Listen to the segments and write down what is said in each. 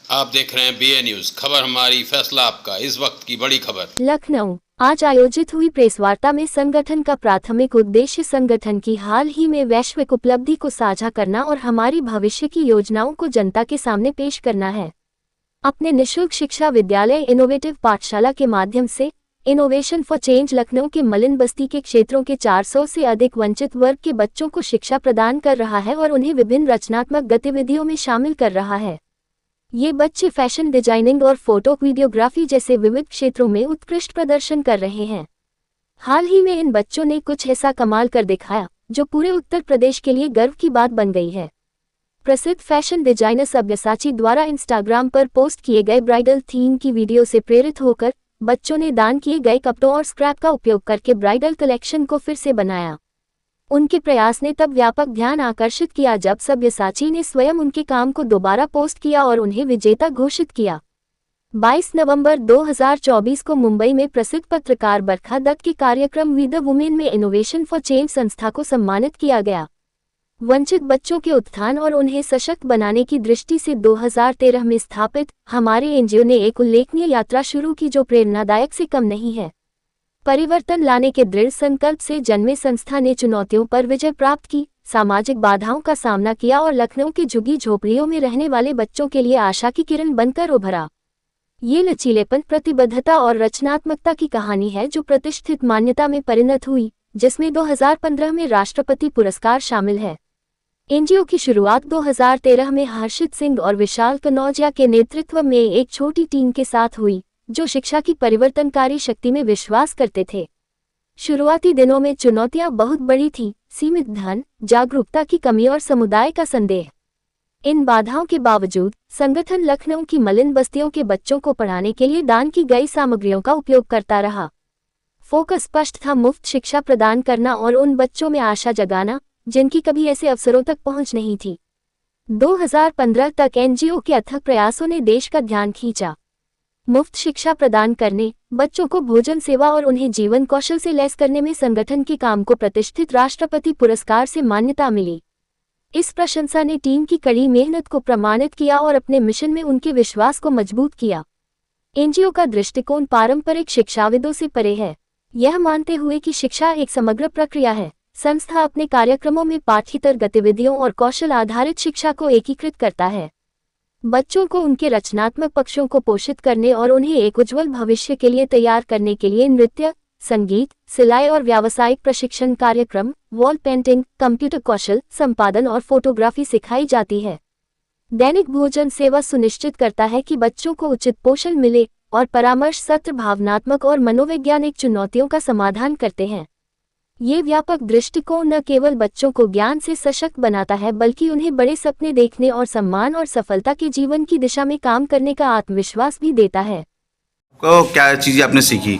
आप देख रहे हैं BA न्यूज, खबर हमारी फैसला आपका। इस वक्त की बड़ी खबर। लखनऊ आज आयोजित हुई प्रेस वार्ता में संगठन का प्राथमिक उद्देश्य संगठन की हाल ही में वैश्विक उपलब्धि को साझा करना और हमारी भविष्य की योजनाओं को जनता के सामने पेश करना है। अपने निःशुल्क शिक्षा विद्यालय इनोवेटिव पाठशाला के माध्यम से इनोवेशन फॉर चेंज लखनऊ के मलिन बस्ती के क्षेत्रों के 400 से अधिक वंचित वर्ग के बच्चों को शिक्षा प्रदान कर रहा है और उन्हें विभिन्न रचनात्मक गतिविधियों में शामिल कर रहा है। ये बच्चे फैशन डिजाइनिंग और फोटो वीडियोग्राफी जैसे विविध क्षेत्रों में उत्कृष्ट प्रदर्शन कर रहे हैं। हाल ही में इन बच्चों ने कुछ ऐसा कमाल कर दिखाया जो पूरे उत्तर प्रदेश के लिए गर्व की बात बन गई है। प्रसिद्ध फैशन डिजाइनर सब्यसाची द्वारा इंस्टाग्राम पर पोस्ट किए गए ब्राइडल थीम की वीडियो से प्रेरित होकर बच्चों ने दान किए गए कपड़ों और स्क्रैप का उपयोग करके ब्राइडल कलेक्शन को फिर से बनाया। उनके प्रयास ने तब व्यापक ध्यान आकर्षित किया जब सब्यसाची ने स्वयं उनके काम को दोबारा पोस्ट किया और उन्हें विजेता घोषित किया। 22 नवंबर 2024 को मुंबई में प्रसिद्ध पत्रकार बरखा दत्त के कार्यक्रम वी द वुमेन में इनोवेशन फॉर चेंज संस्था को सम्मानित किया गया। वंचित बच्चों के उत्थान और उन्हें सशक्त बनाने की दृष्टि से 2013 में स्थापित हमारे एनजीओ ने एक उल्लेखनीय यात्रा शुरू की जो प्रेरणादायक से कम नहीं है। परिवर्तन लाने के दृढ़ संकल्प से जन्मे संस्था ने चुनौतियों पर विजय प्राप्त की, सामाजिक बाधाओं का सामना किया और लखनऊ के झुग्गी झोपड़ियों में रहने वाले बच्चों के लिए आशा की किरण बनकर उभरा। ये लचीलेपन, प्रतिबद्धता और रचनात्मकता की कहानी है जो प्रतिष्ठित मान्यता में परिणत हुई, जिसमें 2015 में राष्ट्रपति पुरस्कार शामिल है। एनजीओ की शुरुआत 2013 में हर्षित सिंह और विशाल कनौजिया के नेतृत्व में एक छोटी टीम के साथ हुई जो शिक्षा की परिवर्तनकारी शक्ति में विश्वास करते थे। शुरुआती दिनों में चुनौतियां बहुत बड़ी थीं, सीमित धन, जागरूकता की कमी और समुदाय का संदेह। इन बाधाओं के बावजूद संगठन लखनऊ की मलिन बस्तियों के बच्चों को पढ़ाने के लिए दान की गई सामग्रियों का उपयोग करता रहा। फोकस स्पष्ट था, मुफ्त शिक्षा प्रदान करना और उन बच्चों में आशा जगाना जिनकी कभी ऐसे अवसरों तक पहुंच नहीं थी। 2015 तक एनजीओ के अथक प्रयासों ने देश का ध्यान खींचा। मुफ्त शिक्षा प्रदान करने, बच्चों को भोजन सेवा और उन्हें जीवन कौशल से लैस करने में संगठन के काम को प्रतिष्ठित राष्ट्रपति पुरस्कार से मान्यता मिली। इस प्रशंसा ने टीम की कड़ी मेहनत को प्रमाणित किया और अपने मिशन में उनके विश्वास को मजबूत किया। एनजीओ का दृष्टिकोण पारंपरिक शिक्षाविदों से परे है। यह मानते हुए कि शिक्षा एक समग्र प्रक्रिया है, संस्था अपने कार्यक्रमों में पाठ्येतर गतिविधियों और कौशल आधारित शिक्षा को एकीकृत करता है। बच्चों को उनके रचनात्मक पक्षों को पोषित करने और उन्हें एक उज्जवल भविष्य के लिए तैयार करने के लिए नृत्य, संगीत, सिलाई और व्यावसायिक प्रशिक्षण कार्यक्रम, वॉल पेंटिंग, कंप्यूटर कौशल, संपादन और फोटोग्राफी सिखाई जाती है। दैनिक भोजन सेवा सुनिश्चित करता है कि बच्चों को उचित पोषण मिले और परामर्श सत्र भावनात्मक और मनोवैज्ञानिक चुनौतियों का समाधान करते हैं। ये व्यापक दृष्टिकोण न केवल बच्चों को ज्ञान से सशक्त बनाता है बल्कि उन्हें बड़े सपने देखने और सम्मान और सफलता के जीवन की दिशा में काम करने का आत्मविश्वास भी देता है। को क्या चीज़ें आपने सीखी?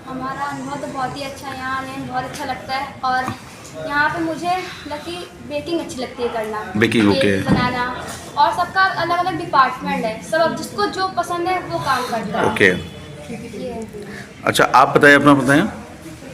हमारा अनुभव तो बहुत ही अच्छा है। यहाँ आने में बहुत अच्छा लगता है और यहाँ पे मुझे लकी बेकिंग अच्छी लगती है करना, बेकिंग ओके बनाना, और सबका अलग अलग डिपार्टमेंट है, सब जिसको जो पसंद है वो काम करता है। ओके ये अच्छा, आप बताइए, अपना बताएं।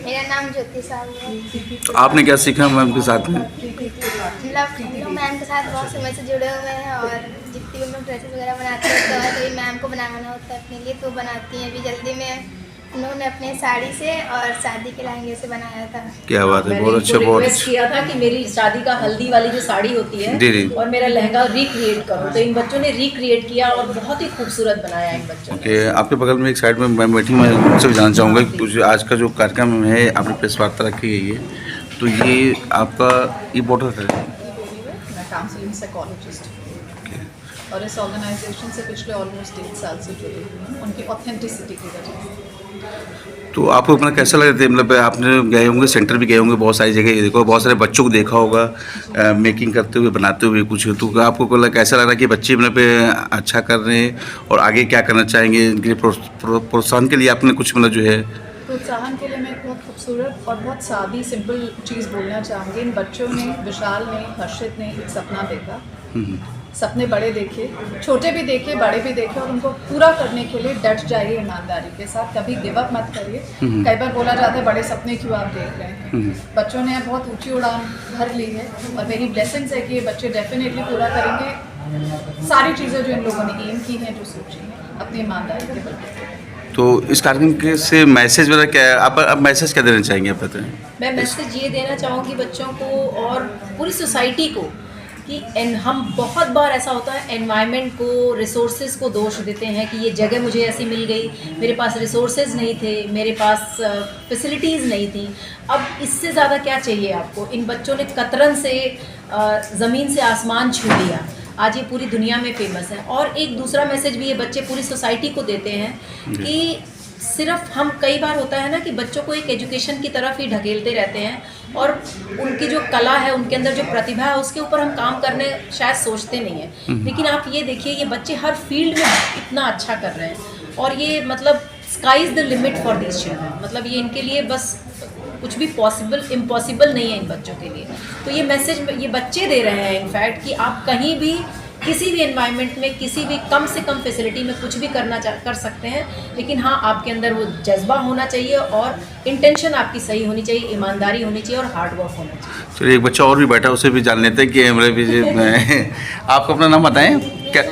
मेरा नाम ज्योति साहू है। तो आपने क्या सीखा मैम के साथ में? मतलब हम लोग मैम के साथ बहुत समय से जुड़े हुए हैं और जितनी भी लोग ड्रेसेस वगैरह बनाते हैं तो कभी मैम को बनाना होता है अपने लिए तो बनाती हैं। अभी जल्दी में उन्होंने अपने साड़ी से और शादी के लहंगे से बनाया था। क्या बात है, बहुत अच्छा, बहुत अच्छा किया था कि मेरी शादी का हल्दी वाली जो साड़ी होती है जी और मेरा लहंगा रिक्रिएट करो, तो इन बच्चों ने रिक्रिएट किया और बहुत ही खूबसूरत बनाया इन बच्चों ने। ओके, आपके बगल में एक साइड में मैं बैठी, मैं उनसे भी जानना चाहूँगा कि आज का जो कार्यक्रम है आपने प्रेस वार्ता रखी है, ये तो ये आपका ई बोर्डर है? मैं काउंसलिंग साइकोलॉजिस्ट और इस ऑर्गेनाइजेशन से पिछले ऑलमोस्ट 1 साल से जुड़ी हुई हूँ, उनकी ऑथेंटिसिटी की वजह से। तो आपको मतलब कैसा लगा? मतलब आपने गए होंगे, सेंटर भी गए होंगे, बहुत सारी जगह देखो, बहुत सारे बच्चों को देखा होगा मेकिंग करते हुए, बनाते हुए कुछ, तो आपको मतलब कैसा लग रहा है कि बच्चे मतलब अच्छा कर रहे हैं और आगे क्या करना चाहेंगे? इनके प्रोत्साहन के लिए आपने कुछ मतलब जो है? प्रोत्साहन के लिए मैं एक बहुत खूबसूरत और बहुत सादी सिंपल चीज़ बोलना चाहूँगी। इन बच्चों ने, विशाल ने, हर्षित ने एक सपना देखा, सपने बड़े देखे, छोटे भी देखे, बड़े भी देखे और उनको पूरा करने के लिए डट जाइए ईमानदारी के साथ, कभी गिव अप मत करिए। कई बार बोला जाता है बड़े सपने क्यों आप देख रहे हैं, बच्चों ने बहुत ऊंची उड़ान भर ली है और मेरी ब्लेसिंग्स है कि ये बच्चे डेफिनेटली पूरा करेंगे। सारी चीज़ें जो इन लोगों ने एम की हैं, जो सोची हैं अपनी ईमानदारी के बल पे। तो इस कार्यक्रम के से मैसेज वगैरह क्या है, आप मैसेज क्या देना चाहेंगे, आप बताएं। मैं मैसेज ये देना चाहूँगी बच्चों को और पूरी सोसाइटी को कि हम बहुत बार ऐसा होता है एनवायरनमेंट को, रिसोर्सेज को दोष देते हैं कि ये जगह मुझे ऐसी मिल गई, मेरे पास रिसोर्सेज नहीं थे, मेरे पास फैसिलिटीज़ नहीं थी। अब इससे ज़्यादा क्या चाहिए आपको? इन बच्चों ने कतरन से ज़मीन से आसमान छू लिया, आज ये पूरी दुनिया में फेमस है। और एक दूसरा मैसेज भी ये बच्चे पूरी सोसाइटी को देते हैं कि सिर्फ हम, कई बार होता है ना कि बच्चों को एक एजुकेशन की तरफ ही ढकेलते रहते हैं और उनकी जो कला है, उनके अंदर जो प्रतिभा है, उसके ऊपर हम काम करने शायद सोचते नहीं हैं। लेकिन आप ये देखिए, ये बच्चे हर फील्ड में इतना अच्छा कर रहे हैं और ये मतलब sky is the limit for this children. मतलब ये इनके लिए बस कुछ भी इम्पॉसिबल नहीं है इन बच्चों के लिए। तो ये मैसेज ये बच्चे दे रहे हैं इनफैक्ट कि आप कहीं भी, किसी भी एनवायरनमेंट में, किसी भी कम से कम फैसिलिटी में कुछ भी कर सकते हैं, लेकिन हाँ, आपके अंदर वो जज्बा होना चाहिए और इंटेंशन आपकी सही होनी चाहिए, ईमानदारी होनी चाहिए और हार्ड वर्क होना चाहिए। चलिए, एक बच्चा और भी बैठा, उसे भी जान लेते हैं कि आपको अपना नाम बताएं। क्या?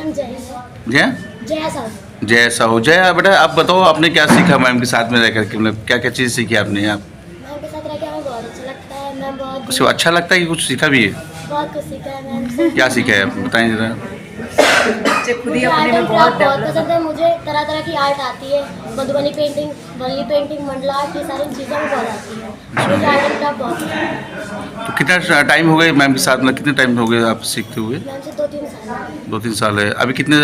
जय साहू। जय बेटा, आप बताओ आपने क्या सीखा मैम के साथ में रह करके, मतलब क्या क्या चीज़ सीखी आपने? आप मैम के साथ रह के हमें बहुत अच्छा लगता है। मैम बहुत उससे अच्छा लगता है कि कुछ सीखा भी है? बहुत कुछ सीखा है मैम से। क्या सीखा है, आप बताएं जरा। बच्चे खुद ही मुझे अपने आर्ट में एंड बहुत क्राफ्ट बहुत डेवलप। पसंद है। मुझे तरह तरह की आर्ट आती है, मधुबनी पेंटिंग, वली पेंटिंग, मंडला आर्ट, ये सारी चीज़ें मुझे बहुत आती है। मुझे आर्ट एंड क्राफ्ट बहुत पसंद है। तो कितना टाइम हो गया मैम के साथ में, कितने टाइम हो गए आप सीखते हुए? मैम से 2-3 साल। 2-3 साल है। अभी कितने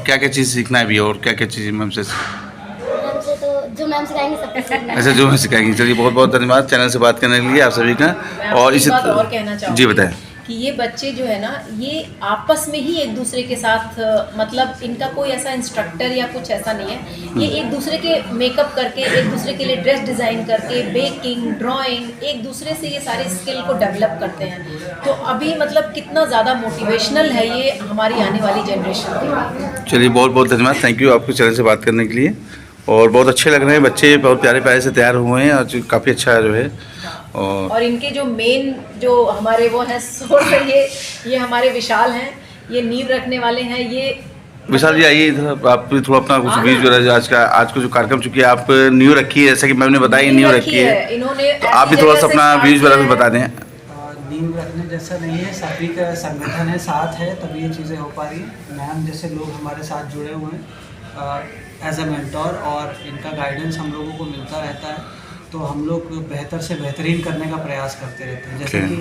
क्या क्या चीज़ सीखना है अभी, और क्या क्या चीज़ मैम से? मैम से तो जो मैम सिखाएंगे सब कुछ सीखना है। ऐसे जो मैं सिखाएंगे। चलिए, बहुत बहुत धन्यवाद चैनल से बात करने के लिए आप सभी का। और इसी बात और कहना चाहूँगी जी बताएं कि ये बच्चे जो है ना, ये आपस में ही एक दूसरे के साथ, मतलब इनका कोई ऐसा इंस्ट्रक्टर या कुछ ऐसा नहीं है। ये एक दूसरे के मेकअप करके, एक दूसरे के लिए ड्रेस डिज़ाइन करके, बेकिंग, ड्राइंग, एक दूसरे से ये सारे स्किल को डेवलप करते हैं। तो अभी मतलब कितना ज़्यादा मोटिवेशनल है ये हमारी आने वाली जनरेशन के लिए। चलिए, बहुत बहुत धन्यवाद, थैंक यू आपके चैनल से बात करने के लिए। और बहुत अच्छे लग रहे हैं बच्चे, बहुत प्यारे प्यारे से तैयार हुए हैं और काफ़ी अच्छा जो है। और इनके जो मेन जो हमारे वो हैं सोर्स है, ये हमारे विशाल हैं, ये नींव रखने वाले हैं। ये विशाल जी आइए इधर, आप भी थोड़ा अपना कुछ व्यूज वगैरह आज का जो कार्यक्रम चुकी है, आप न्यू रखी है, जैसा कि मैम ने बताया न्यू रखी है, इन्होंने, तो आप भी थोड़ा सा अपना व्यूज वगैरह कुछ बता दें। नींव रखने जैसा नहीं है, सभी का संगठन है, साथ है, तभी ये चीज़ें हो पा रही हैं। मैम जैसे लोग हमारे साथ जुड़े हुए हैं एज अ मेंटोर, और इनका गाइडेंस हम लोगों को मिलता रहता है। तो हम लोग बेहतर से बेहतरीन करने का प्रयास करते रहते हैं। जैसे कि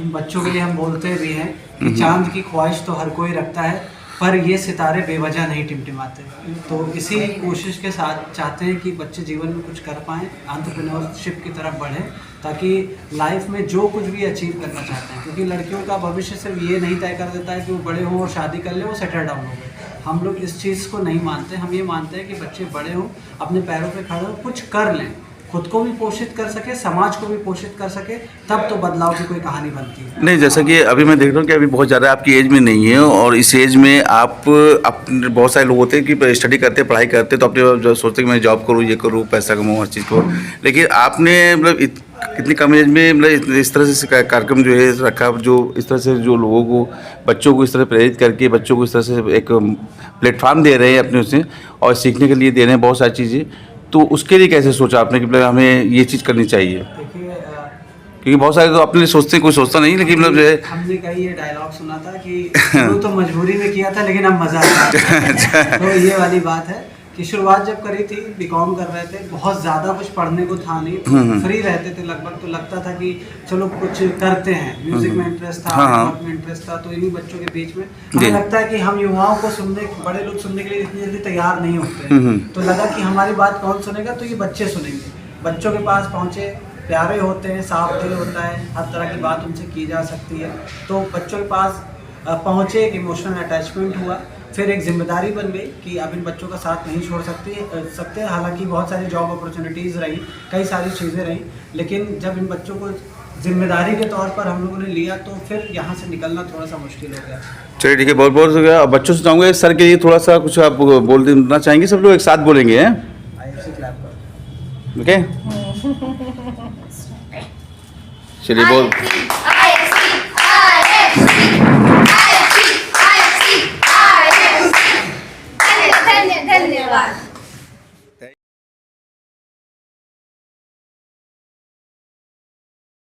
इन बच्चों के लिए हम बोलते भी हैं कि चांद की ख्वाहिश तो हर कोई रखता है, पर ये सितारे बेवजह नहीं टिमटिमाते। तो इसी कोशिश के साथ चाहते हैं कि बच्चे जीवन में कुछ कर पाएँ, एंटरप्रेन्योरशिप की तरफ बढ़ें, ताकि लाइफ में जो कुछ भी अचीव करना चाहते हैं, क्योंकि लड़कियों का भविष्य सिर्फ ये नहीं तय कर देता है कि वो बड़े हों और शादी कर ले, वो सेटल डाउन हो गए। हम लोग इस चीज़ को नहीं मानते। हम ये मानते हैं कि बच्चे बड़े हों, अपने पैरों पे खड़े हों, कुछ कर लें, खुद को भी पोषित कर सके, समाज को भी पोषित कर सके, तब तो बदलाव की कोई कहानी बनती है। नहीं, जैसा कि अभी मैं देख रहा हूँ कि अभी बहुत ज़्यादा आपकी एज में नहीं है, और इस एज में आप अपने, बहुत सारे लोग होते हैं कि स्टडी करते, पढ़ाई करते, तो अपने जो सोचते हैं कि मैं जॉब करूँ, ये करूँ, पैसा कमाऊँ, हर चीज़ को। लेकिन आपने मतलब इतनी कम एज में मतलब इस तरह से कार्यक्रम जो है रखा, जो इस तरह से जो लोगों को, बच्चों को इस तरह प्रेरित करके, बच्चों को इस तरह से एक प्लेटफॉर्म दे रहे हैं अपने उससे, और सीखने के लिए दे रहे हैं बहुत सारी चीज़ें। तो उसके लिए कैसे सोचा आपने कि मतलब हमें ये चीज़ करनी चाहिए? देखिए, क्योंकि बहुत सारे तो अपने लिए सोचते हैं, कोई सोचता नहीं, लेकिन मतलब जो है हमने कहीं ये डायलॉग सुना था कि शुरू तो मजबूरी में किया था, लेकिन अब मज़ा आया। तो ये वाली बात है कि शुरुआत जब करी थी, बीकॉम कर रहे थे, बहुत ज़्यादा कुछ पढ़ने को था नहीं, फ्री रहते थे लगभग, तो लगता था कि चलो कुछ करते हैं। म्यूजिक में इंटरेस्ट था, आर्ट में इंटरेस्ट था, तो इन्हीं बच्चों के बीच में हमें लगता है कि हम युवाओं को सुनने, बड़े लोग सुनने के लिए इतनी जल्दी तैयार नहीं होते। तो लगा कि हमारी बात कौन सुनेगा, तो ये बच्चे सुनेंगे। बच्चों के पास पहुँचे, प्यारे होते हैं, साफ दिल होता है, हर तरह की बात उनसे की जा सकती है। तो बच्चों के पास पहुँचे, एक इमोशनल अटैचमेंट हुआ, फिर एक जिम्मेदारी बन गई कि अब इन बच्चों का साथ नहीं छोड़ सकते। हालांकि बहुत सारी जॉब अपॉर्चुनिटीज़ रही, कई सारी चीज़ें रहीं, लेकिन जब इन बच्चों को जिम्मेदारी के तौर पर हम लोगों ने लिया, तो फिर यहाँ से निकलना थोड़ा सा मुश्किल हो गया। चलिए ठीक है, बहुत बहुत हो गया। अब बच्चों से चाहूँगा सर के लिए थोड़ा सा कुछ आप बोल देना चाहेंगे? सब लोग एक साथ बोलेंगे, हैं? क्लैप करो। ओके, चलिए बोल। धन्यवाद।